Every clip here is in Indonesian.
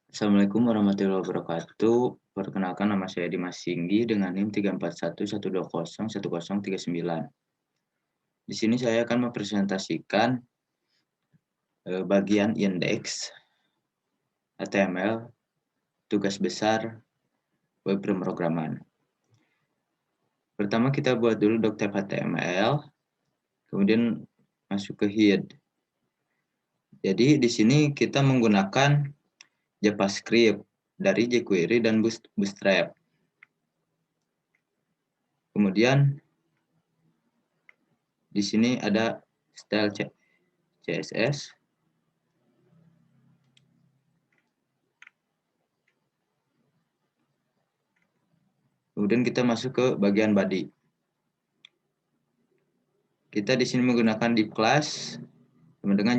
Assalamualaikum warahmatullahi wabarakatuh. Perkenalkan nama saya Dimas Singgi dengan NIM 34112011039. Di sini saya akan mempresentasikan bagian indeks HTML, tugas besar web pemrograman. Pertama kita buat dulu doctype HTML, kemudian masuk ke head. Jadi di sini kita menggunakan JavaScript dari jQuery dan Bootstrap. Kemudian di sini ada style CSS. Kemudian kita masuk ke bagian body. Kita di sini menggunakan div class sama dengan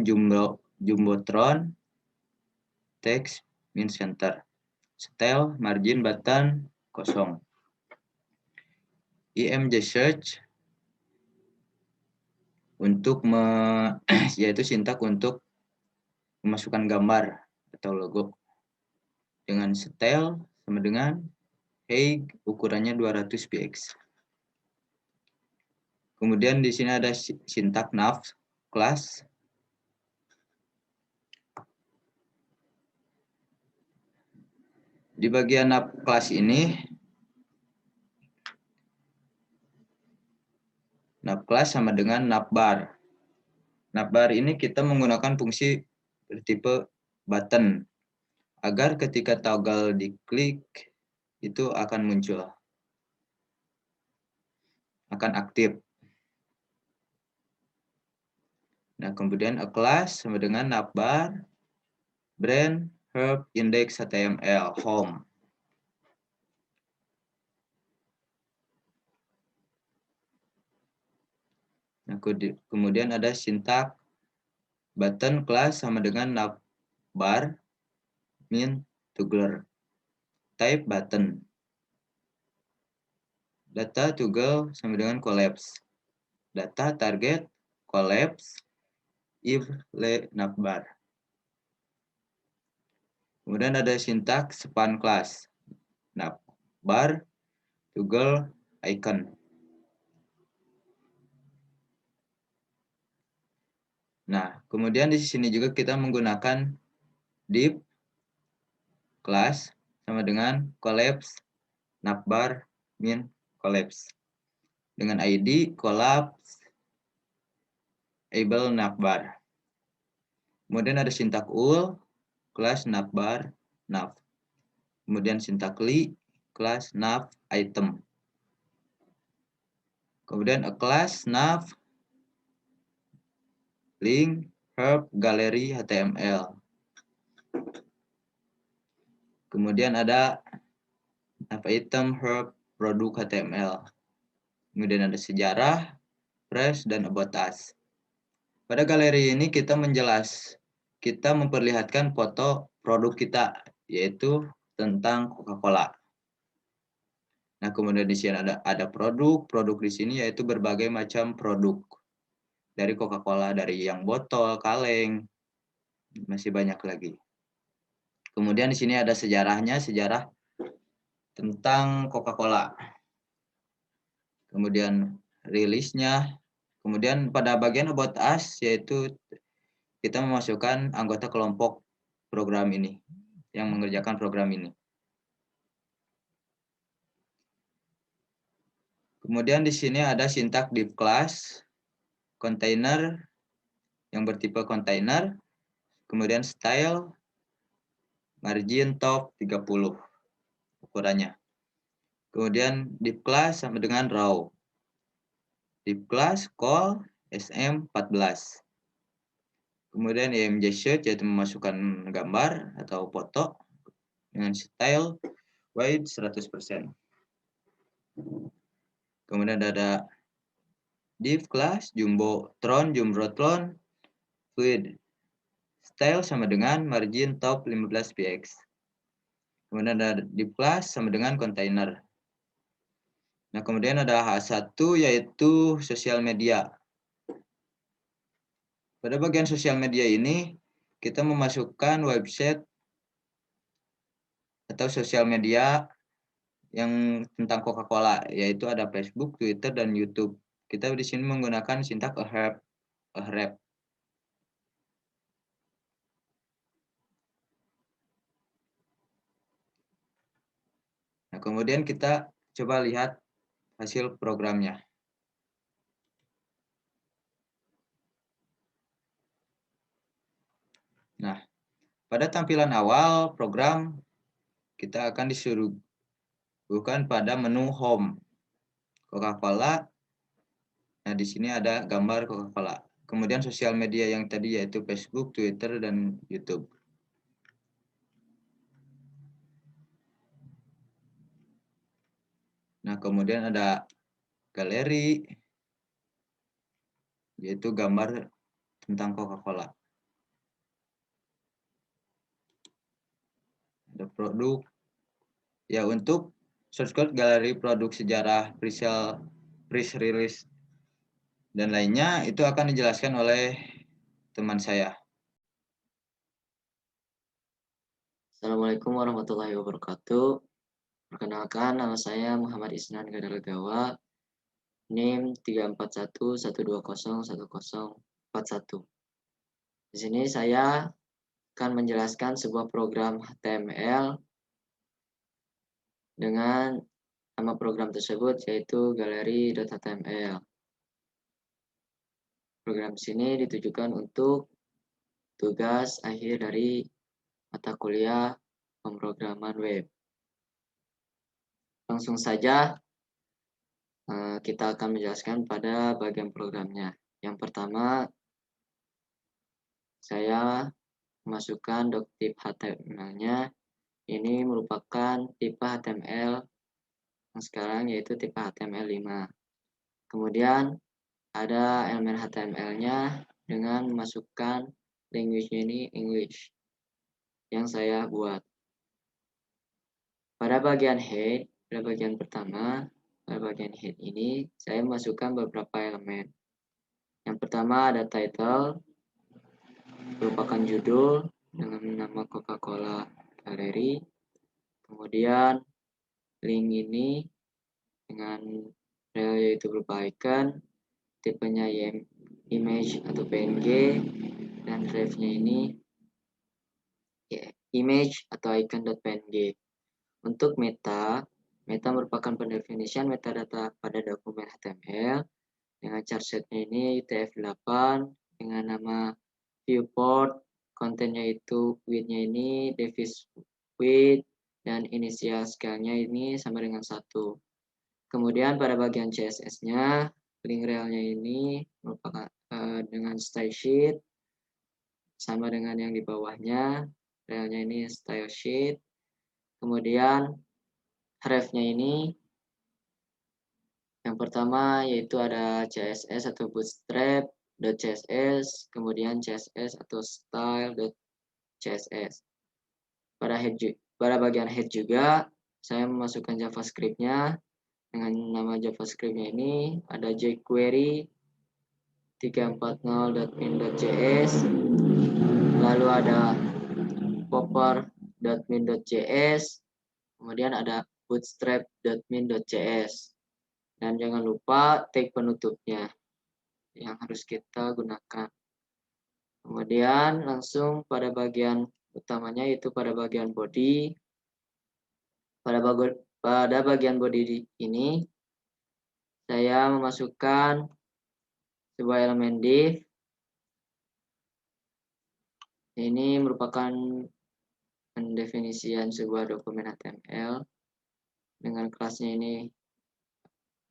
jumbotron, text, min center, style, margin, button, kosong. img search untuk yaitu sintak untuk memasukkan gambar atau logo. Dengan style sama dengan height ukurannya 200 px. Kemudian di sini ada sintak nav class. Di bagian nav class ini, nav class sama dengan navbar. Navbar ini kita menggunakan fungsi bertipe button agar ketika toggle diklik itu akan muncul, akan aktif. Nah, kemudian a class sama dengan navbar, brand, herb, index, html, home. Nah, kemudian ada sintak button class sama dengan navbar, min, toggle, type button, data toggle sama dengan collapse, data target, collapse, if le navbar. Kemudian ada sintak span class, navbar, toggle, icon. Nah, kemudian di sini juga kita menggunakan div class sama dengan collapse, navbar, min, collapse. Dengan ID collapse, able navbar. Kemudian ada sintak ul, class navbar, nav. Kemudian sintak li, class nav, item. Kemudian a class nav, link, herb, gallery, html. Kemudian ada item, herb, produk, html. Kemudian ada sejarah, press, dan about us. Pada galeri ini kita memperlihatkan foto produk kita, yaitu tentang Coca-Cola. Nah, kemudian di sini ada produk di sini yaitu berbagai macam produk dari Coca-Cola, dari yang botol, kaleng, masih banyak lagi. Kemudian di sini ada sejarahnya, sejarah tentang Coca-Cola. Kemudian rilisnya. Kemudian pada bagian about us yaitu kita memasukkan anggota kelompok program ini yang mengerjakan program ini. Kemudian di sini ada sintak div class, container yang bertipe container, kemudian style, margin top 30 ukurannya. Kemudian div class sama dengan raw. Div class call sm14. Kemudian img search yaitu memasukkan gambar atau foto dengan style wide 100%. Kemudian ada div class jumbotron, fluid. Style sama dengan margin top 15 px. Kemudian ada div class sama dengan container. Nah, kemudian ada H1 yaitu sosial media. Pada bagian sosial media ini kita memasukkan website atau sosial media yang tentang Coca-Cola, yaitu ada Facebook, Twitter, dan YouTube. Kita di sini menggunakan sintaks ahref. Nah, kemudian kita coba lihat hasil programnya. Nah, pada tampilan awal program, kita akan disuguhkan pada menu Home, Coca-Cola. Nah, di sini ada gambar Coca-Cola. Kemudian sosial media yang tadi yaitu Facebook, Twitter, dan YouTube. Nah, kemudian ada galeri, yaitu gambar tentang Coca-Cola. Ada produk. Ya, untuk shortcut galeri produk sejarah, presale, press release, dan lainnya itu akan dijelaskan oleh teman saya. Assalamualaikum warahmatullahi wabarakatuh. Perkenalkan, nama saya Muhammad Isnan Gadalagawa, NIM 341120141. Di sini saya akan menjelaskan sebuah program HTML dengan nama program tersebut yaitu galeri.html. Program sini ditujukan untuk tugas akhir dari mata kuliah pemrograman web. Langsung saja kita akan menjelaskan pada bagian programnya. Yang pertama, saya memasukkan doctype HTML-nya. Ini merupakan tipe HTML yang sekarang yaitu tipe HTML5. Kemudian ada elemen HTML-nya dengan memasukkan language-nya ini English yang saya buat. Pada bagian head, pada bagian pertama, pada bagian head ini saya memasukkan beberapa elemen. Yang pertama ada title, merupakan judul dengan nama Coca-Cola Gallery. Kemudian link ini dengan rel yaitu berupa icon, tipenya image atau PNG, dan ref-nya ini image atau icon.png. Untuk meta merupakan pendefinisian metadata pada dokumen HTML dengan charsetnya ini UTF-8 dengan nama viewport, kontennya itu width-nya ini device width, dan initial scale-nya ini sama dengan 1. Kemudian pada bagian CSS-nya, link rel-nya ini merupakan dengan style sheet, sama dengan yang di bawahnya, rel-nya ini style sheet. Kemudian ref-nya ini, yang pertama yaitu ada CSS atau bootstrap.css, kemudian CSS atau style.css. Pada bagian head juga, saya memasukkan JavaScript-nya. Dengan nama JavaScript-nya ini ada jQuery 340.min.js, lalu ada popper.min.js, kemudian ada bootstrap.min.js, dan jangan lupa tag penutupnya yang harus kita gunakan. Kemudian langsung pada bagian utamanya yaitu pada bagian body. Pada bagian body ini saya memasukkan sebuah elemen div. Ini merupakan pendefinisian sebuah dokumen HTML dengan kelasnya ini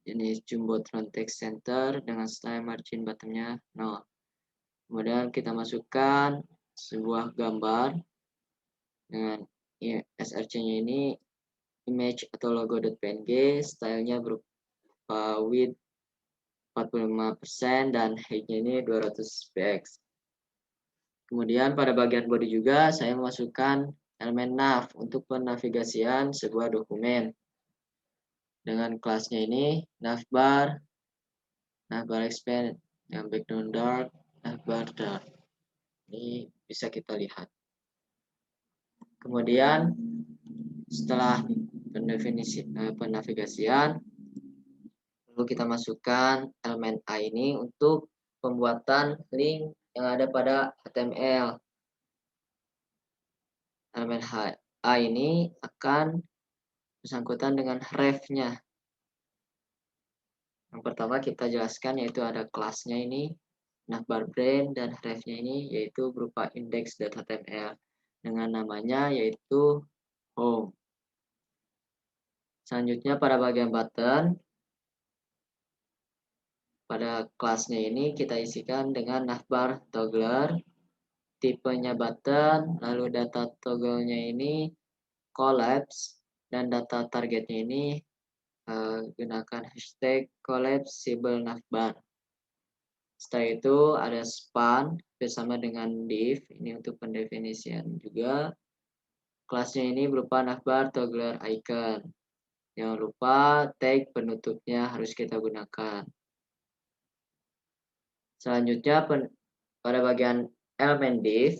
jenis Jumbotron Text Center dengan style margin bottomnya 0. Kemudian kita masukkan sebuah gambar dengan src-nya ini image atau logo.png, stylenya berupa width 45% dan height-nya ini 200 px. Kemudian pada bagian body juga saya memasukkan elemen nav untuk penavigasian sebuah dokumen. Dengan kelasnya ini navbar expand, yang background dark, navbar dark. Ini bisa kita lihat. Kemudian Setelah penavigasian, lalu kita masukkan elemen A ini untuk pembuatan link yang ada pada HTML. Elemen A ini akan bersangkutan dengan ref-nya. Yang pertama kita jelaskan yaitu ada kelasnya ini, navbar brand, dan ref-nya ini yaitu berupa index.html dengan namanya yaitu home. Selanjutnya pada bagian button, pada kelasnya ini kita isikan dengan navbar toggler, tipenya button, lalu data toggle-nya ini collapse, dan data targetnya ini gunakan hashtag collapsible navbar. Setelah itu ada span bersama dengan div, ini untuk pendefinisian juga. Kelasnya ini berupa navbar toggler icon. Jangan lupa tag penutupnya harus kita gunakan. Selanjutnya pada bagian elemen div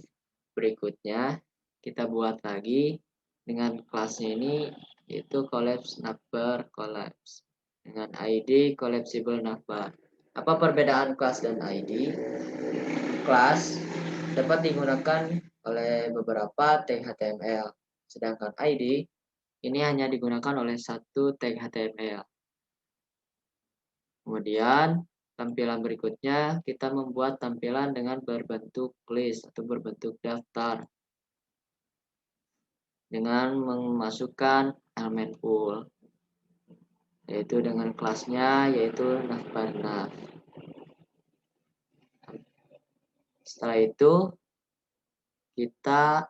berikutnya kita buat lagi dengan kelasnya ini yaitu collapse navbar collapse dengan ID collapsible navbar. Apa perbedaan kelas dan ID? Kelas dapat digunakan oleh beberapa tag HTML, sedangkan ID ini hanya digunakan oleh satu tag HTML. Kemudian tampilan berikutnya kita membuat tampilan dengan berbentuk list atau berbentuk daftar dengan memasukkan elemen pool, yaitu dengan kelasnya yaitu navbarnav. Setelah itu kita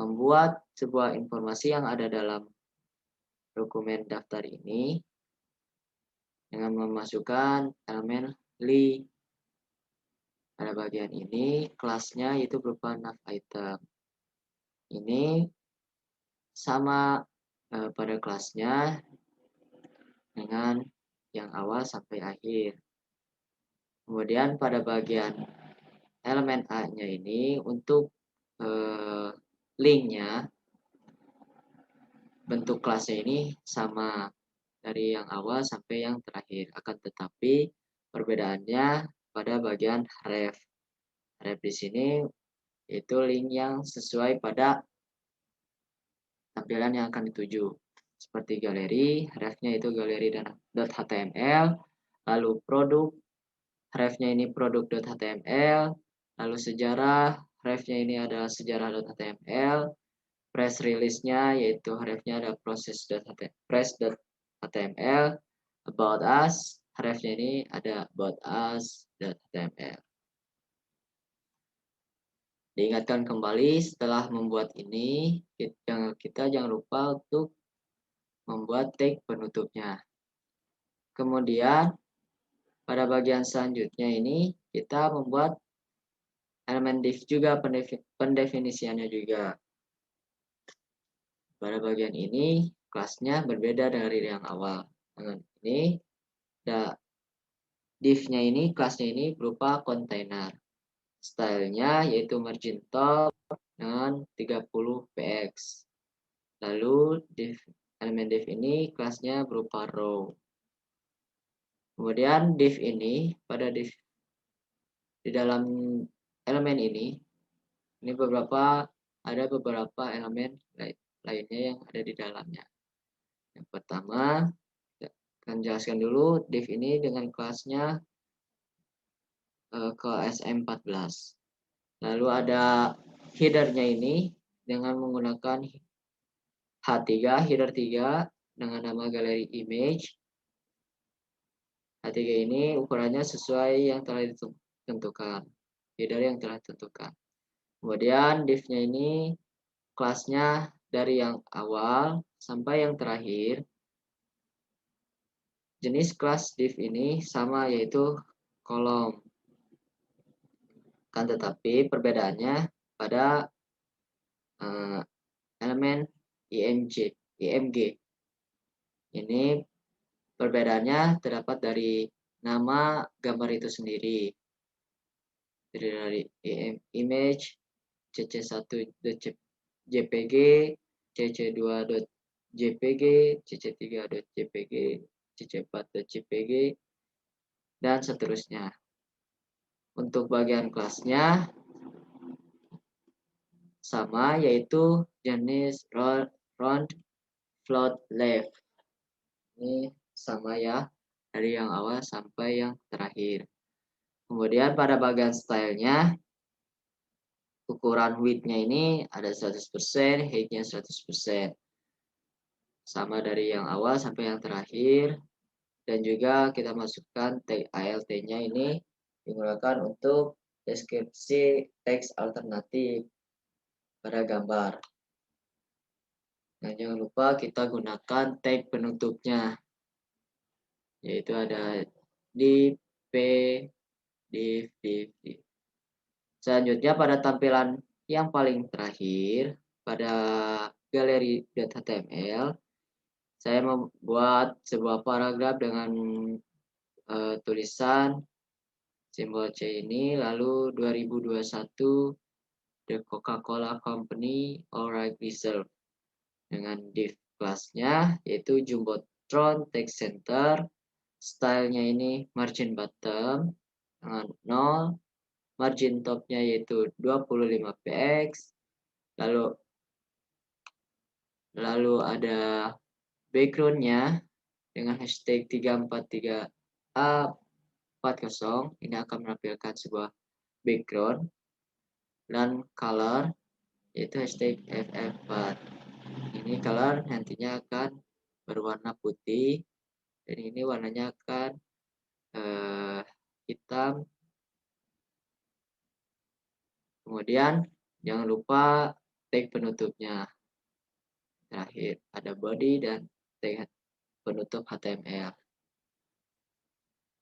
membuat sebuah informasi yang ada dalam dokumen daftar ini dengan memasukkan elemen li. Pada bagian ini kelasnya itu berupa nav item. Ini sama pada kelasnya dengan yang awal sampai akhir. Kemudian pada bagian elemen A-nya ini untuk linknya, bentuk kelasnya ini sama dari yang awal sampai yang terakhir. Akan tetapi perbedaannya pada bagian ref. Ref di sini itu link yang sesuai pada tampilan yang akan dituju. Seperti galeri, refnya itu galeri.html, lalu produk, refnya ini produk.html, lalu sejarah, refnya ini adalah sejarah.html, press release-nya yaitu refnya ada press.html, about us, refnya ini ada about us.html. Diingatkan kembali setelah membuat ini, kita jangan lupa untuk membuat tag penutupnya. Kemudian pada bagian selanjutnya ini kita membuat elemen div juga, pendefinisiannya juga. Pada bagian ini kelasnya berbeda dari yang awal. Dengan ini div-nya ini, kelasnya ini berupa kontainer. Stylenya yaitu margin top dengan 30 px. Lalu elemen div ini kelasnya berupa row. Kemudian div ini di dalam elemen ini ada beberapa elemen lainnya yang ada di dalamnya. Yang pertama, akan jelaskan dulu div ini dengan kelasnya ke SM14. Lalu ada headernya ini dengan menggunakan H3, header 3 dengan nama galeri image. H3 ini ukurannya sesuai yang telah ditentukan, header yang telah ditentukan. Kemudian div-nya ini kelasnya dari yang awal sampai yang terakhir. Jenis kelas div ini sama yaitu kolom. Kan tetapi perbedaannya pada elemen img. Ini perbedaannya terdapat dari nama gambar itu sendiri. Jadi dari image cc1 jpg cc2.jpg, cc3.jpg, cc4.jpg, dan seterusnya. Untuk bagian kelasnya sama, yaitu jenis round, float, left. Ini sama ya, dari yang awal sampai yang terakhir. Kemudian pada bagian stylenya, ukuran width-nya ini ada 100%, height-nya 100%. Sama dari yang awal sampai yang terakhir. Dan juga kita masukkan tag ALT-nya ini digunakan untuk deskripsi teks alternatif pada gambar. Dan jangan lupa kita gunakan tag penutupnya, yaitu ada div, p, div. Selanjutnya pada tampilan yang paling terakhir, pada galeri.html, saya membuat sebuah paragraf dengan tulisan simbol C ini, lalu 2021 The Coca-Cola Company Alright Reserve, dengan div kelasnya yaitu Jumbotron Text Center, stylenya ini margin bottom dengan 0, margin topnya yaitu 25 px, lalu ada backgroundnya dengan hashtag 343A40, ini akan menampilkan sebuah background, dan color yaitu hashtag FF4. Ini color nantinya akan berwarna putih, dan ini warnanya akan hitam. Kemudian jangan lupa tag penutupnya. Terakhir ada body dan tag penutup HTML.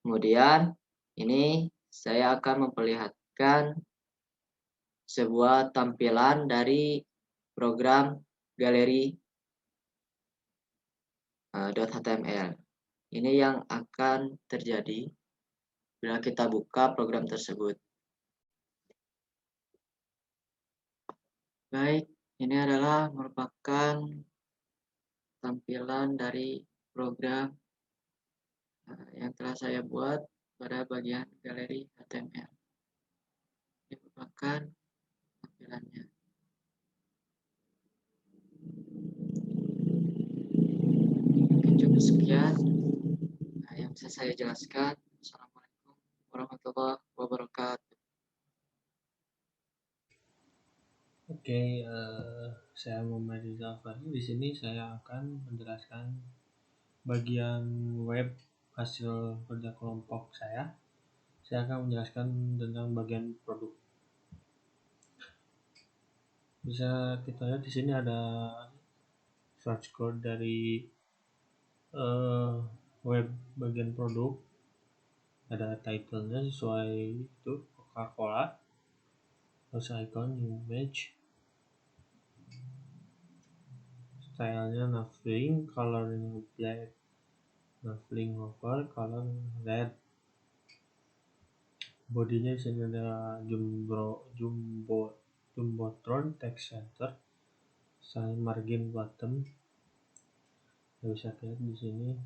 Kemudian ini saya akan memperlihatkan sebuah tampilan dari program galeri .html. Ini yang akan terjadi bila kita buka program tersebut. Baik, ini adalah merupakan tampilan dari program yang telah saya buat pada bagian galeri HTML. Ini merupakan tampilannya. Mungkin cukup sekian yang bisa saya jelaskan. Assalamualaikum warahmatullahi wabarakatuh. Oke, saya Muhammad Rizal Fahri. Di sini saya akan menjelaskan bagian web hasil kerja kelompok saya. Saya akan menjelaskan tentang bagian produk. Bisa kita lihat di sini ada source code dari web bagian produk. Ada title-nya sesuai itu Coca-Cola. Terus icon, image, stylenya nothing, colornya black, nothing over, color red. Bodinya di sini ada Jumbotron Text Center, sign margin bottom. Kita bisa lihat di sini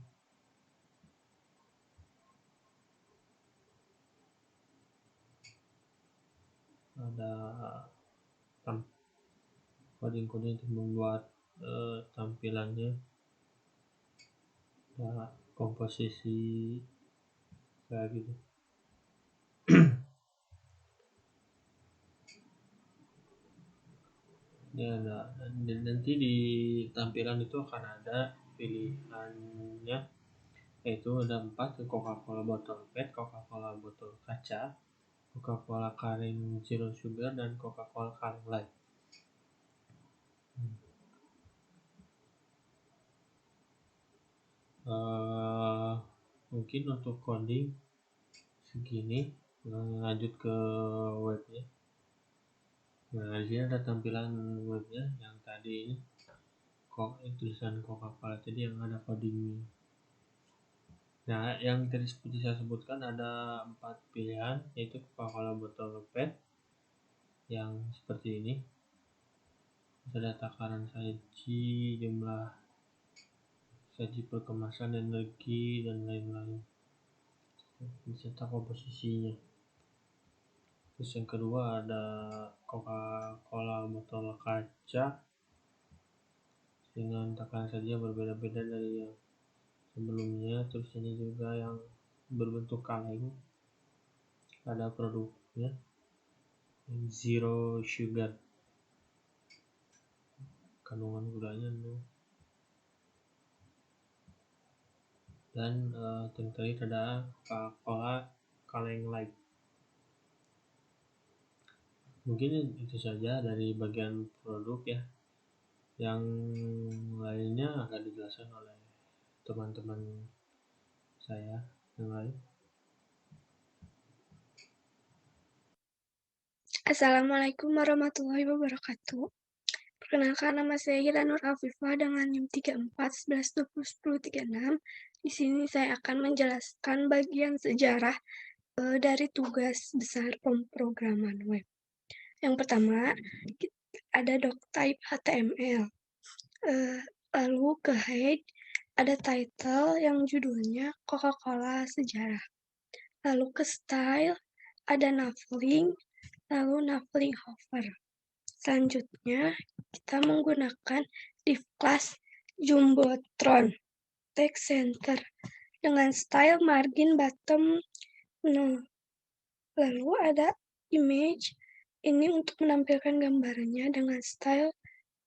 ada coding-coding untuk membuat tampilannya, ada komposisi kayak gitu. Ini ada, dan nanti di tampilan itu akan ada pilihannya, yaitu ada 4, Coca-Cola botol PET, Coca-Cola botol kaca, Coca-Cola Karing Zero Sugar, dan Coca-Cola Karing Light. Mungkin untuk coding segini. Lanjut ke webnya. Nah, di sini ada tampilan webnya yang tadi ini, tulisan Coca-Cola tadi yang ada codingnya. Nah, yang tadi seperti saya sebutkan ada 4 pilihan, yaitu Coca-Cola botol PET yang seperti ini, ada takaran saji, jumlah saji per kemasan, energi, dan lain-lain, beserta komposisinya. Terus yang kedua ada Coca-Cola botol kaca dengan takaran saji yang berbeda-beda dari yang sebelumnya. Terus ini juga yang berbentuk kaleng, ada produknya zero sugar, kandungan gulanya 0. Dan terakhir ada Coca-Cola kaleng light. Mungkin itu saja dari bagian produk ya. Yang lainnya akan dijelaskan oleh teman-teman saya yang lain. Assalamualaikum warahmatullahi wabarakatuh. Perkenalkan, nama saya Ira Nur Afifah dengan NIM 3411201036. Di sini saya akan menjelaskan bagian sejarah dari tugas besar pemrograman web. Yang pertama, ada doctype HTML. Lalu ke head ada title yang judulnya Coca-Cola Sejarah. Lalu ke style ada navlink, lalu navlink hover. Selanjutnya, kita menggunakan div class Jumbotron Text Center dengan style margin bottom 0. Lalu ada image, ini untuk menampilkan gambarnya dengan style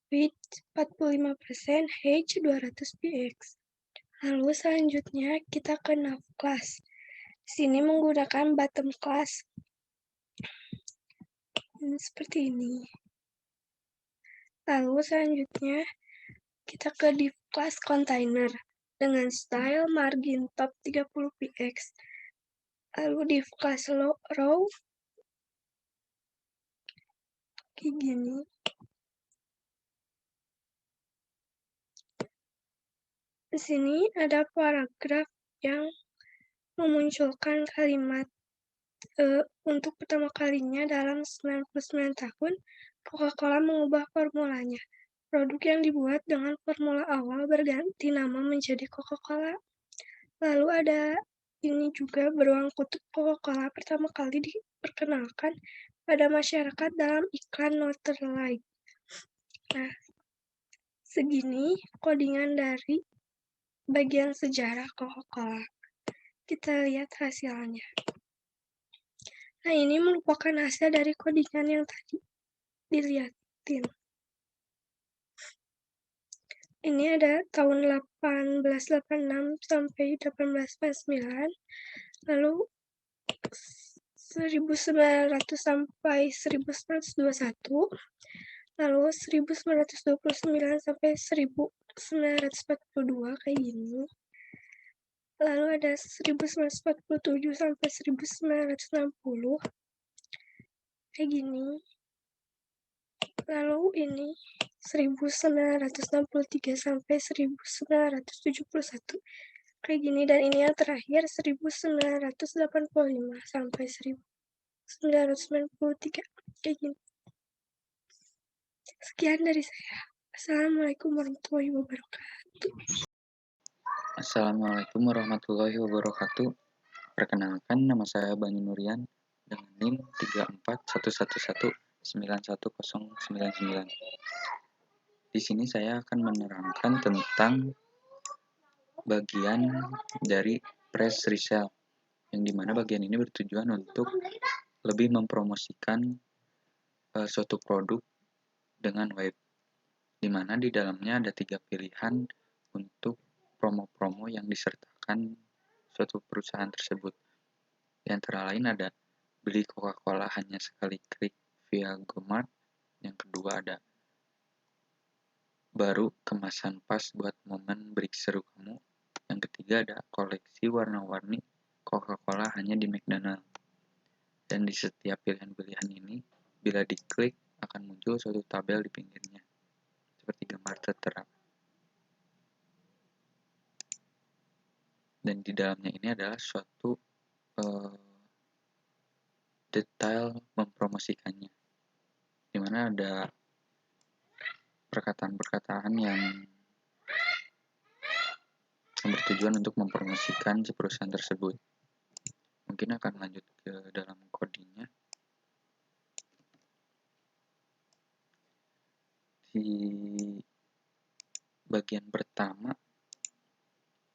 width 45%, height 200 px. Lalu selanjutnya kita ke nav class. Di sini menggunakan bottom class. Seperti ini. Lalu selanjutnya kita ke div class container dengan style margin top 30 px. Lalu div class row kayak gini. Di sini ada paragraf yang memunculkan kalimat untuk pertama kalinya dalam 99 tahun Coca-Cola mengubah formulanya. Produk yang dibuat dengan formula awal berganti nama menjadi Coca-Cola. Lalu ada ini juga beruang kutub Coca-Cola pertama kali diperkenalkan pada masyarakat dalam iklan Northern Light. Nah, segini codingan dari bagian sejarah Coca-Cola. Kita lihat hasilnya. Nah, ini merupakan hasil dari codingan yang tadi dilihatin. Ini ada tahun 1886 sampai 1849, lalu 1900 sampai 1921, lalu 1929 sampai 1942 kayak gini. Lalu ada 1947 sampai 1960 kayak gini. Lalu ini 1963 sampai 1971 kayak gini, dan ini yang terakhir 1985 sampai 1993 kayak gini. Sekian dari saya. Assalamualaikum warahmatullahi wabarakatuh. Assalamualaikum warahmatullahi wabarakatuh. Perkenalkan, nama saya Bani Nurian dengan NIM 3411191099. Di sini saya akan menerangkan tentang bagian dari press resale, yang dimana bagian ini bertujuan untuk lebih mempromosikan suatu produk dengan web, dimana di dalamnya ada 3 pilihan untuk promo-promo yang disertakan suatu perusahaan tersebut. Di antara lain ada beli Coca-Cola hanya sekali klik via GoMart. Yang kedua ada baru kemasan pas buat momen break seru kamu. Yang ketiga ada koleksi warna-warni Coca-Cola hanya di McDonald's. Dan di setiap pilihan-pilihan ini, bila diklik akan muncul suatu tabel di pinggirnya, seperti gambar tertera. Dan di dalamnya ini adalah suatu detail mempromosikannya, dimana ada perkataan-perkataan yang bertujuan untuk mempromosikan si perusahaan tersebut. Mungkin akan lanjut ke dalam codingnya. Di bagian pertama,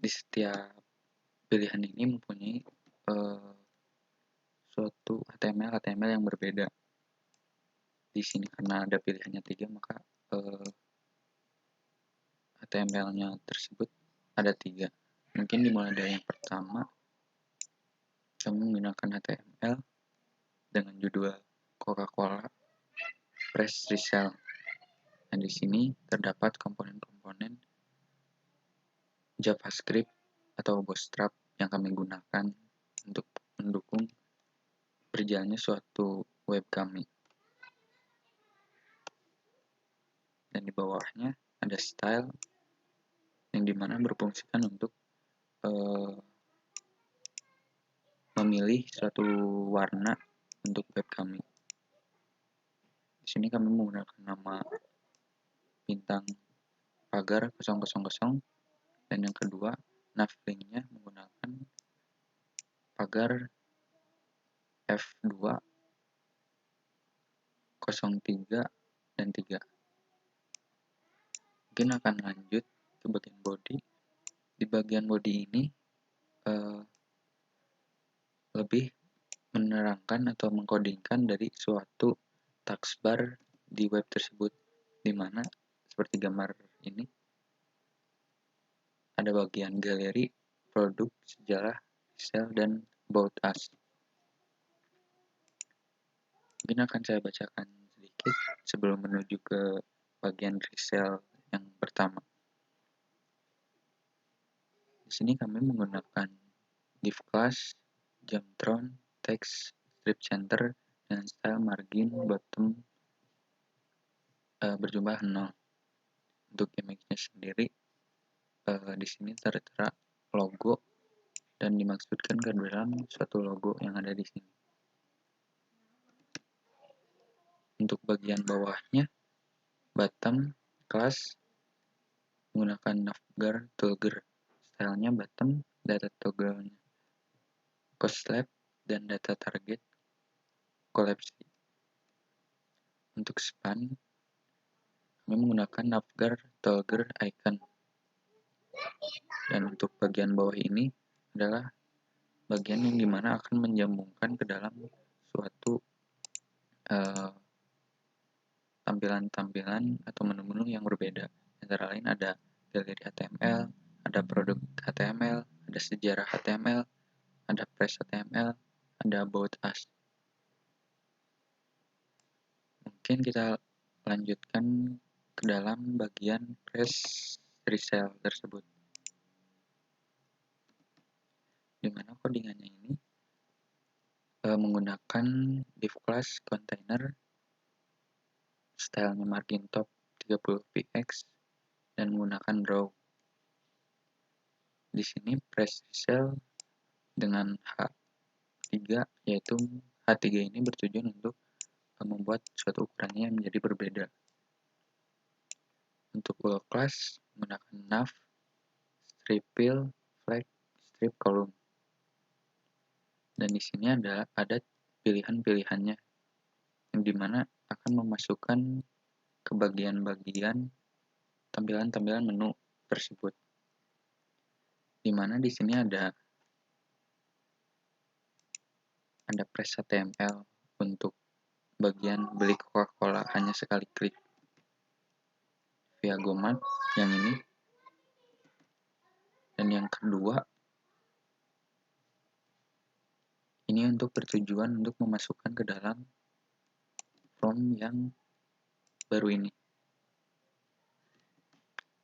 di setiap pilihan ini mempunyai suatu HTML yang berbeda. Di sini karena ada pilihannya 3, maka HTML-nya tersebut ada 3. Mungkin dimulai dari yang pertama, kami menggunakan HTML dengan judul Coca-Cola Press Resale. Nah, di sini terdapat komponen-komponen JavaScript atau Bootstrap yang kami gunakan untuk mendukung berjalannya suatu web kami. Dan di bawahnya ada style yang dimana berfungsikan untuk memilih suatu warna untuk web kami. Di sini kami menggunakan nama bintang pagar 000, dan yang kedua nav linknya menggunakan pagar F2 03 dan 3. Mungkin akan lanjut ke bagian body. Di bagian body ini lebih menerangkan atau mengkodingkan dari suatu taskbar di web tersebut, di mana seperti gambar ini ada bagian galeri, produk, sejarah, resell, dan about us. Mungkin akan saya bacakan sedikit sebelum menuju ke bagian resell yang pertama. Di sini kami menggunakan div class, Jamtron, text, strip center, dan style margin bottom berjumlah 0. Untuk image-nya sendiri, di sini tertera logo dan dimaksudkan ke dalam suatu logo yang ada di sini. Untuk bagian bawahnya, bottom class menggunakan navbar toggle, stylenya bottom, data toggle-nya cost lab, dan data target collapse. Untuk span, kami menggunakan navbar toggle icon. Dan untuk bagian bawah ini adalah bagian yang dimana akan menyambungkan ke dalam suatu tampilan-tampilan atau menu-menu yang berbeda. Antara lain ada galeri HTML, ada produk HTML, ada sejarah HTML, ada press HTML, ada about us. Mungkin kita lanjutkan ke dalam bagian press resell tersebut, dimana codingannya ini menggunakan div class container, stylenya margin top 30px, dan menggunakan draw. Di sini press resell dengan H3, yaitu H3 ini bertujuan untuk membuat suatu ukurannya yang menjadi berbeda. Untuk wall class menggunakan nav, strip fill, flag, strip column. Dan di sini ada pilihan-pilihannya yang dimana akan memasukkan ke bagian-bagian tampilan-tampilan menu tersebut. Dimana di sini ada press HTML untuk bagian beli Coca-Cola hanya sekali klik via Gomart yang ini. Dan yang kedua, ini untuk bertujuan untuk memasukkan ke dalam form yang baru ini.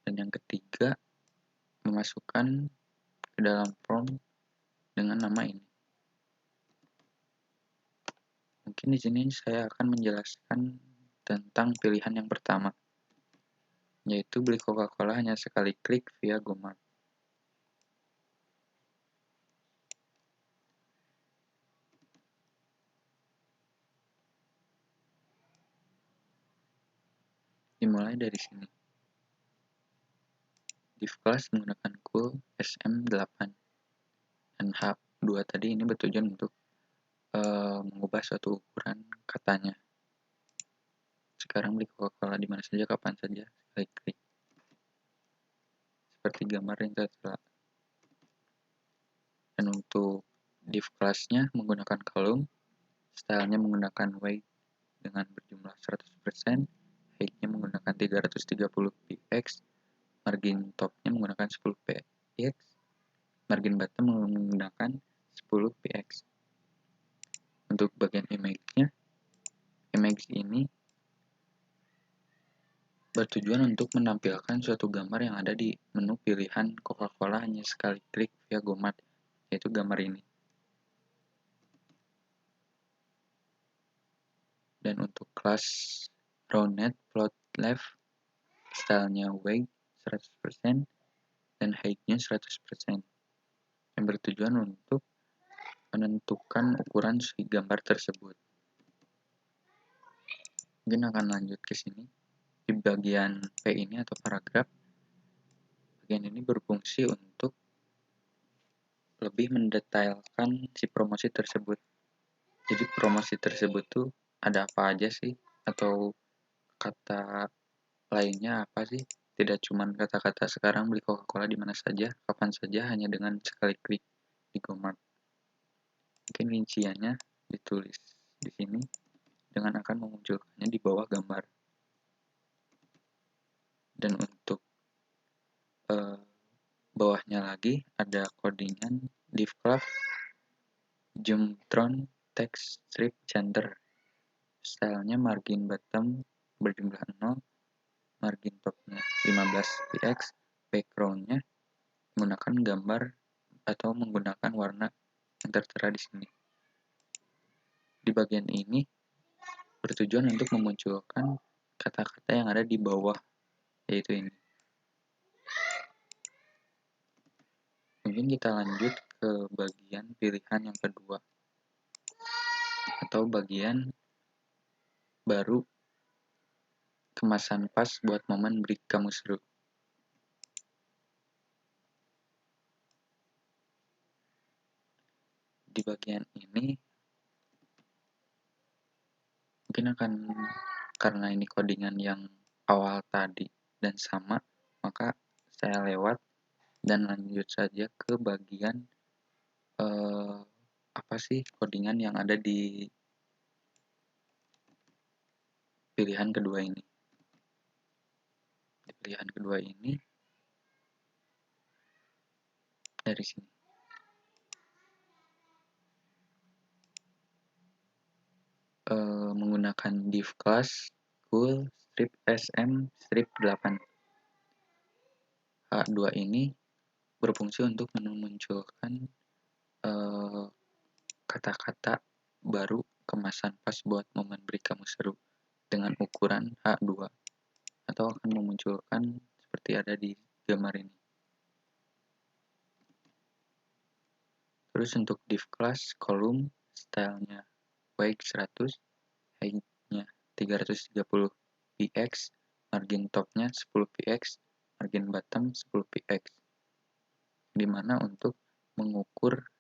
Dan yang ketiga, memasukkan ke dalam form dengan nama ini. Mungkin di sini saya akan menjelaskan tentang pilihan yang pertama, yaitu beli Coca-Cola hanya sekali klik via Gomart. Dimulai mulai dari sini. Div class menggunakan cool SM8 dan H2 tadi ini bertujuan untuk mengubah suatu ukuran katanya. Sekarang beli Coca-Cola di mana saja, kapan saja, klik seperti gambar yang tertera. Dan untuk div class-nya menggunakan column, stylenya menggunakan weight dengan berjumlah 100%, height-nya menggunakan 330 px, margin top-nya menggunakan 10 px, margin bottom menggunakan 10 px. Untuk bagian image-nya, image ini bertujuan untuk menampilkan suatu gambar yang ada di menu pilihan Coca-Cola hanya sekali klik via GoMart, yaitu gambar ini. Dan untuk kelas rounded float left, stylenya weight 100% dan height-nya 100%, yang bertujuan untuk menentukan ukuran si gambar tersebut. Mungkin akan lanjut ke sini. Di bagian P ini atau paragraf, bagian ini berfungsi untuk lebih mendetailkan si promosi tersebut. Jadi promosi tersebut tuh ada apa aja sih, atau kata lainnya apa sih? Tidak cuma kata-kata sekarang beli Coca-Cola di mana saja, kapan saja, hanya dengan sekali klik di GoMart. Mungkin rinciannya ditulis di sini dengan akan memunculkannya di bawah gambar. Dan untuk bawahnya lagi ada codingan div class Jumptron text strip center. Stylenya margin bottom berjumlah 0, margin topnya 15 px, backgroundnya menggunakan gambar atau menggunakan warna yang tertera di sini. Di bagian ini bertujuan untuk memunculkan kata-kata yang ada di bawah, yaitu ini. Mungkin kita lanjut ke bagian pilihan yang kedua, atau bagian baru kemasan pas buat momen break kamu seru. Di bagian ini mungkin akan, karena ini codingan yang awal tadi dan sama, maka saya lewat dan lanjut saja ke bagian apa sih codingan yang ada di pilihan kedua ini. Di pilihan kedua ini dari sini. Menggunakan div class cool strip sm strip 8. H2 ini berfungsi untuk memunculkan kata-kata baru kemasan pas buat momen break kamu seru dengan ukuran H2, atau akan memunculkan seperti ada di gambar ini. Terus untuk div class column, stylenya weight 100, height-nya 330 px, margin top-nya 10 px, margin bottom 10 px, dimana untuk mengukur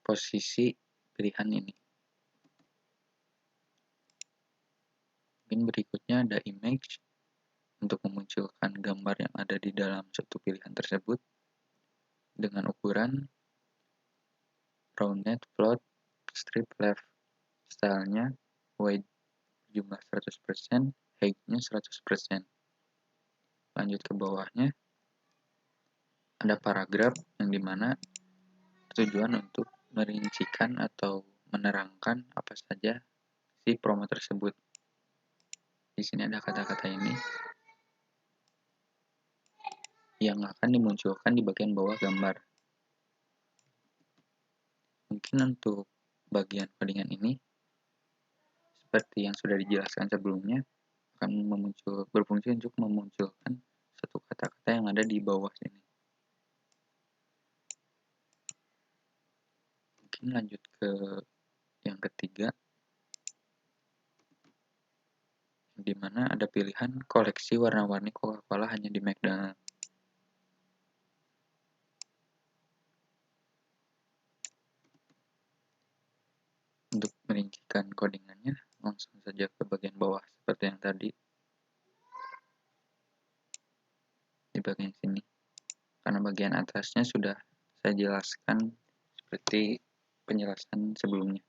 posisi pilihan ini. Mungkin berikutnya ada image untuk memunculkan gambar yang ada di dalam suatu pilihan tersebut dengan ukuran rounded float strip left, stylenya weight jumlah 100%, height-nya 100%. Lanjut ke bawahnya ada paragraf yang dimana tujuan untuk merincikan atau menerangkan apa saja si promo tersebut. Di sini ada kata-kata ini yang akan dimunculkan di bagian bawah gambar. Mungkin untuk bagian codingan ini seperti yang sudah dijelaskan sebelumnya akan berfungsi untuk memunculkan satu kata-kata yang ada di bawah sini. Mungkin lanjut ke yang ketiga, di mana ada pilihan koleksi warna-warni Coca-Cola hanya di McDonald's. Untuk merincikan codingannya, langsung saja ke bagian bawah seperti yang tadi. Di bagian sini. Karena bagian atasnya sudah saya jelaskan seperti penjelasan sebelumnya.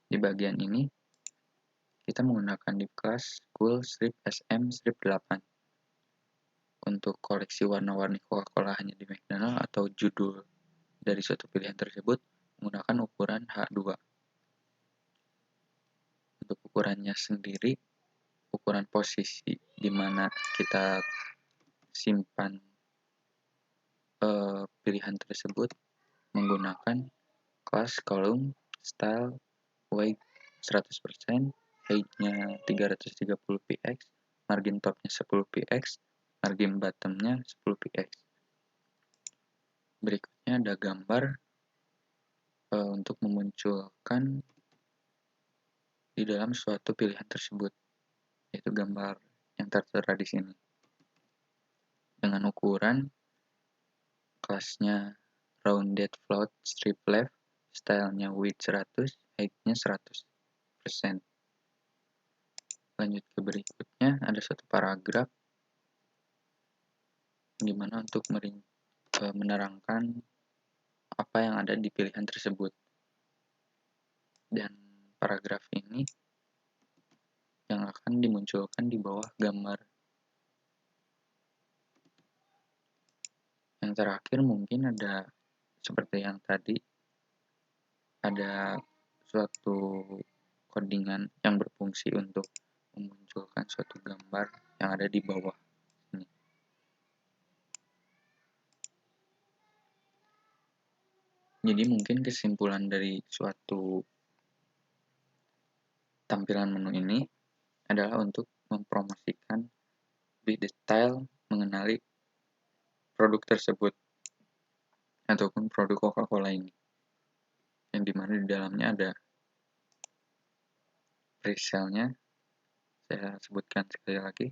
Di bagian ini, kita menggunakan div class cool strip sm strip 8 untuk koleksi warna-warni Coca-Cola hanya di McDonald's atau judul dari suatu pilihan tersebut menggunakan ukuran H2. Untuk ukurannya sendiri, ukuran posisi di mana kita simpan pilihan tersebut menggunakan class column style weight 100%, height-nya 330 px, margin top-nya 10 px, margin bottom-nya 10 px. Berikutnya ada gambar untuk memunculkan di dalam suatu pilihan tersebut, yaitu gambar yang tertera di sini. Dengan ukuran kelasnya rounded float strip left, stylenya width 100, height-nya 100%. Lanjut ke berikutnya, ada satu paragraf di mana untuk menerangkan apa yang ada di pilihan tersebut. Dan paragraf ini yang akan dimunculkan di bawah gambar. Yang terakhir mungkin ada seperti yang tadi, ada suatu codingan yang berfungsi untuk memunculkan suatu gambar yang ada di bawah ini. Jadi mungkin kesimpulan dari suatu tampilan menu ini adalah untuk mempromosikan lebih detail mengenali produk tersebut ataupun produk Coca-Cola ini, yang dimana di dalamnya ada presale-nya. Saya sebutkan sekali lagi,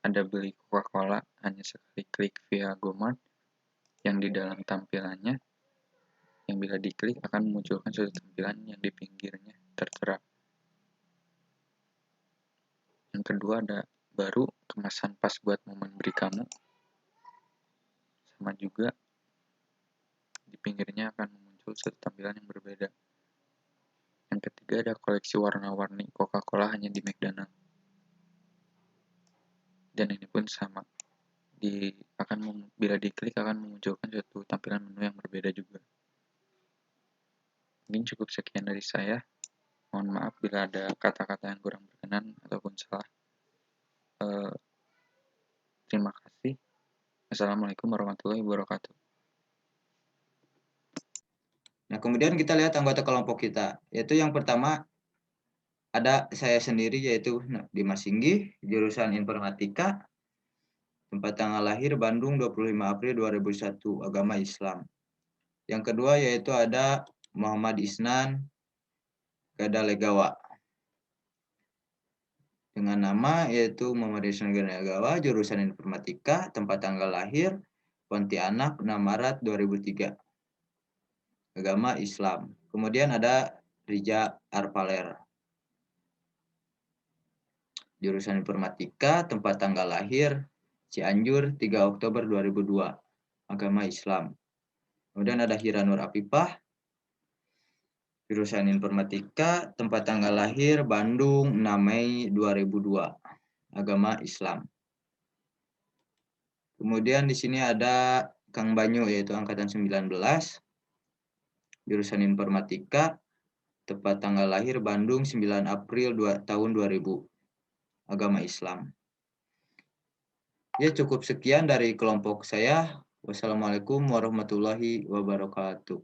ada beli Coca-Cola hanya sekali klik via GoMart, yang di dalam tampilannya yang bila diklik akan memunculkan suatu tampilan yang di pinggirnya tertera. Yang kedua ada baru kemasan pas buat momen beri kamu, sama juga di pinggirnya akan muncul suatu tampilan yang berbeda. Yang ketiga ada koleksi warna-warni Coca-Cola hanya di McDonald's, dan ini pun sama, bila diklik akan memunculkan suatu tampilan menu yang berbeda juga. Mungkin cukup sekian dari saya. Mohon maaf bila ada kata-kata yang kurang berkenan ataupun salah. Terima kasih. Assalamualaikum warahmatullahi wabarakatuh. Nah, kemudian kita lihat anggota kelompok kita, yaitu yang pertama ada saya sendiri, yaitu Dimas Singgi, jurusan Informatika, tempat tanggal lahir Bandung 25 April 2001, agama Islam. Yang kedua yaitu ada Muhammad Isnan Gadalegawa, dengan nama yaitu Muhammad Isnan Gadalegawa, jurusan Informatika, tempat tanggal lahir Pontianak 6 Maret 2003, agama Islam. Kemudian ada Rija Arpaler, jurusan Informatika, tempat tanggal lahir Cianjur 3 Oktober 2002, agama Islam. Kemudian ada Hira Nur Afifah, jurusan Informatika, tempat tanggal lahir Bandung 6 Mei 2002, agama Islam. Kemudian di sini ada Kang Banyu, yaitu angkatan 19, jurusan Informatika, tempat tanggal lahir Bandung 9 April tahun 2000, agama Islam. Ya, cukup sekian dari kelompok saya. Wassalamualaikum warahmatullahi wabarakatuh.